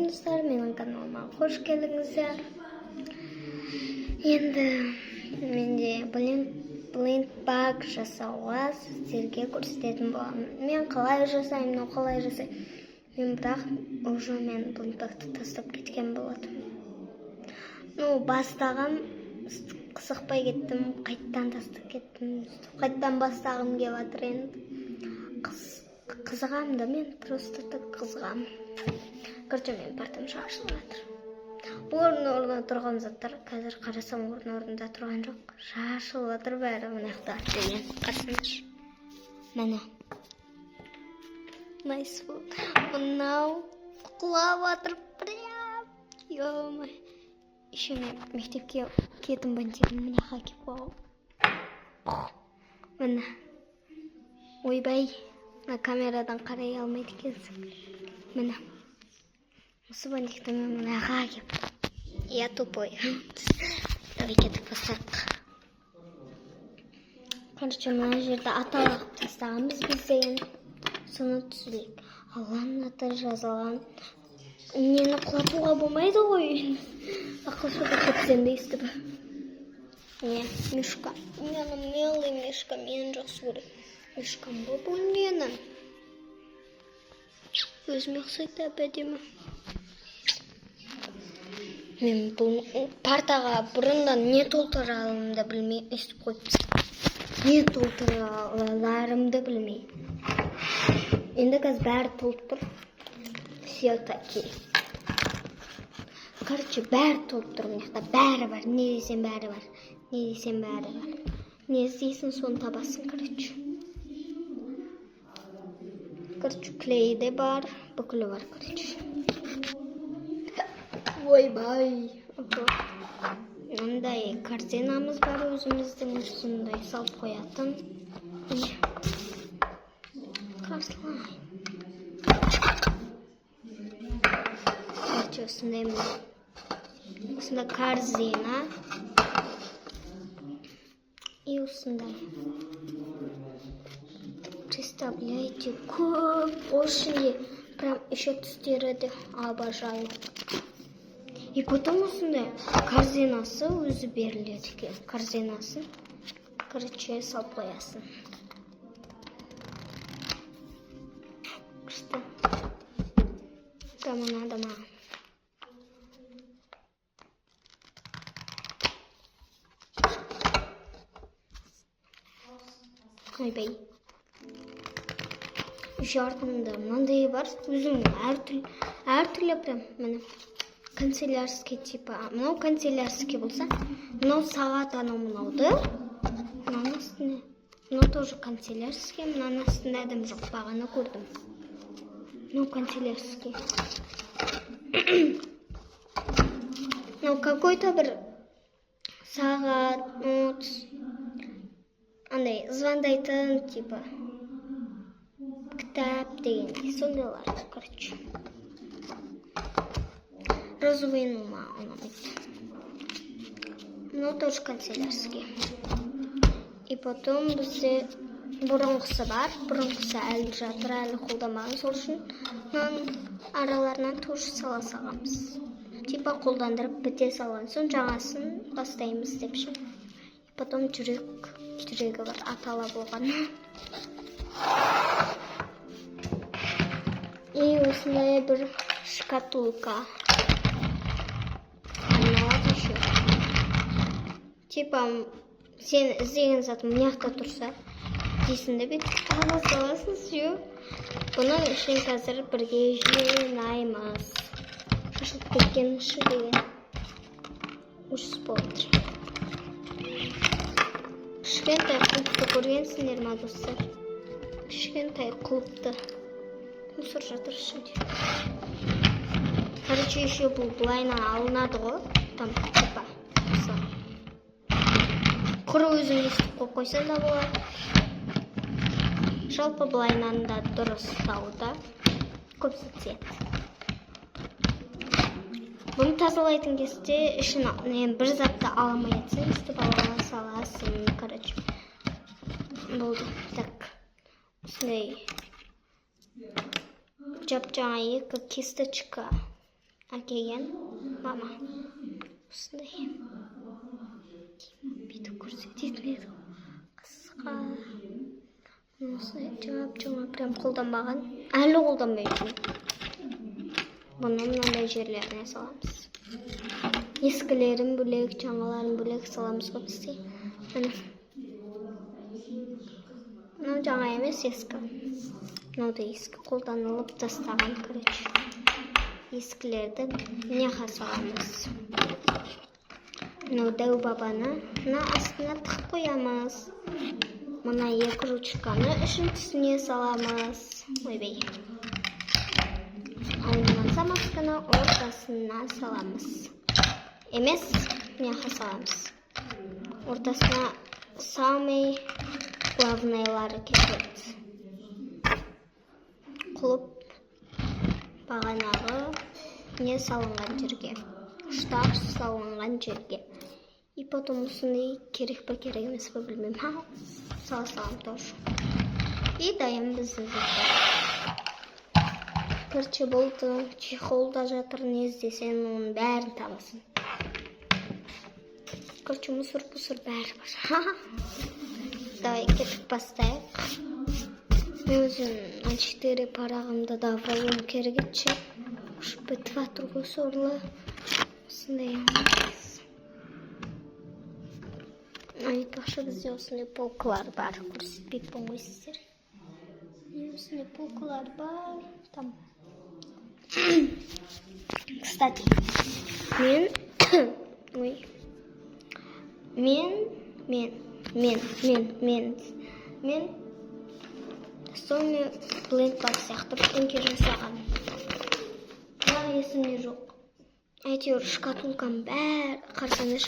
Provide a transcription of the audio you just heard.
достар, менің каналыма қош келдіңіздер. Енді менде блинд-баг жасауға сіздерге көрсететін боламын. Мен қалай жасаймын, қалай жасаймын. Бірақ уже мен блинд-багты тастап кеткен болатын. Бастағам, қызықпай кеттім, қайттан тастап кеттім. Қайттан бастағым келіп жатыр енді. Қызығам да, мен просто так қызығам. Короче, мен партам шашылып жатыр. Орын-орнында тұрған заттар, қазір қарасам орын-орнында тұрған жоқ. Шашылып жатыр бәрі, мына жақта деген. Қарасаңызшы. Міне. Nice food. Мынау құлап жатыр прям. Ё-май. Еще мен мектепке кетім бантигім міне хакеп қойып. Міне. Ойбай. Камерадан қарай алмайды екенсің. Міне. Осы бантикті мен мынаға кеп. Я тупой. Давай кетіп бастайық. Короче, мына жерде аталық тастағанбыз біз деген. Соны түзілейік. Алланың аты жазылған. Нені құлатуға болмайды ғой. Ақыл суды кетсем дейсті бі. Не, мишка. Мені милый мишка. Мен жақсы көрем. Мишкам бұл мені. Өзіме ұқсайды әбәдемі. Мен бұл партаға бұрындан не толтыралымды білмей естіп қойыпсың. Не толтыраларымды білмей. Енді қазір бәрі толып тұр. Все такие. Короче, бәрі толып тұр. Бәрі бар. Не десем бәрі бар. Не десем бәрі бар. Не іздейсің, соны табасың, короче. Короче, клей де бар. Бүкілі бар, короче. Ойбай. Мындай корзинамыз бар өзіміздің сондай салып қоятын. Қарсылай. Короче, осындай корзина. И осындай. Представляете, көп очень прям еще түстері де обожаю. И потом осындай корзинасы өзі беріледі екен. Корзинасын, короче, салып қоясын. Күшті. Тамына. Ойбай. Жартында мынандай бар. Өзім әртүрлі прям. Міне. Канцелярский типа. Мынау канцелярский болса. Мынау сағат мынауды. Мынау астында. Мынау тоже канцелярский. Мынау астында адам жоқ. Бағана көрдім. Мынау канцелярский. Мынау какой-то бір сағат, андай звондайтын типа. Кітап дегендей. Сондайлар, короче. Розовый ұнамайды. Но тоже канцелярский. И потом бізде бұрынғысы бар. Бұрынғысы әлі жатыр, әлі қолдамаған. Сол үшін араларынан тоже сала саламыз. Типа қолдандырып біте салған соң жаңасын бастаймыз деп ше. Потом жүрегі бар атала болған. И осындай бір шкатулка. Типа, сен іздеген затым мияқта тұрса, дейсің де бет ала саласың, сүйі. Бұның үшін қазір бірге жинаймыз. Шашылып кеткен ұшы деген. Ужас болып тұр. Кішкентай құлыпты көргенсіңдер ма, достар? Кішкентай құлыпты. Мусор жатыр ішінде. Короче, еще бұл бұлайынан алынады ғой. Там, типа, құр өзің естіп қойсан да болады. Жалпы бұлайынан да дұрыс тауда көп зат. Бұны тазалайтын кезде ішін бір затты аламай етсің, істеп ала саласың, короче. Болды. Так. Осындай жап-жаңа екі кисточка. әкелген мама. Осындай. Бүйтіп көрсететін еді. Қысқа. Жаңа прям қолданбаған. Әлі қолданбай жүрмін. Бұны мынандай жерлеріне саламыз. Ескілерін бөлек, жаңаларын бөлек саламыз ғой бізде. Мынау жаңа емес, ескі. Мынау да ескі, қолданылып тастаған, короче. Ескілерді неға саламыз. Мынау дәу бабаны мына астына тығып қоямыз. Мына екі ручканы үшіншісіне саламыз. Ойбай. Ал мына замасканы ортасына саламыз. Емес, неға саламыз. Ортасына самый главныйлары кетеді. Құлып бағанағы не салынған жерге. Штаб салынған жерге. И потом осындай керек па керек емес па білмеймін. Салам тоже. И дайын біздің заттар. Короче, болды. Чехолда жатыр, не іздесең, оның бәрін табасың. Короче, мұсыр-пұсыр бәрі бар. Давай кетіп бастайық. Мен өзім 4 парағымды да валуым керек етші. Ұшып бітіп атыр ғой сорлы. Осындай амыз. Айтпақшы бізде осындай полкалар бар. Көрсетпеймін ғой сіздер. Осындай полкалар бар. Там. Кстати, мен Соны блендбак сияқты бірдеңке жасаған. Бірақ есімде жоқ. Әйтеуір шкатулкам бәрі қарсаңыз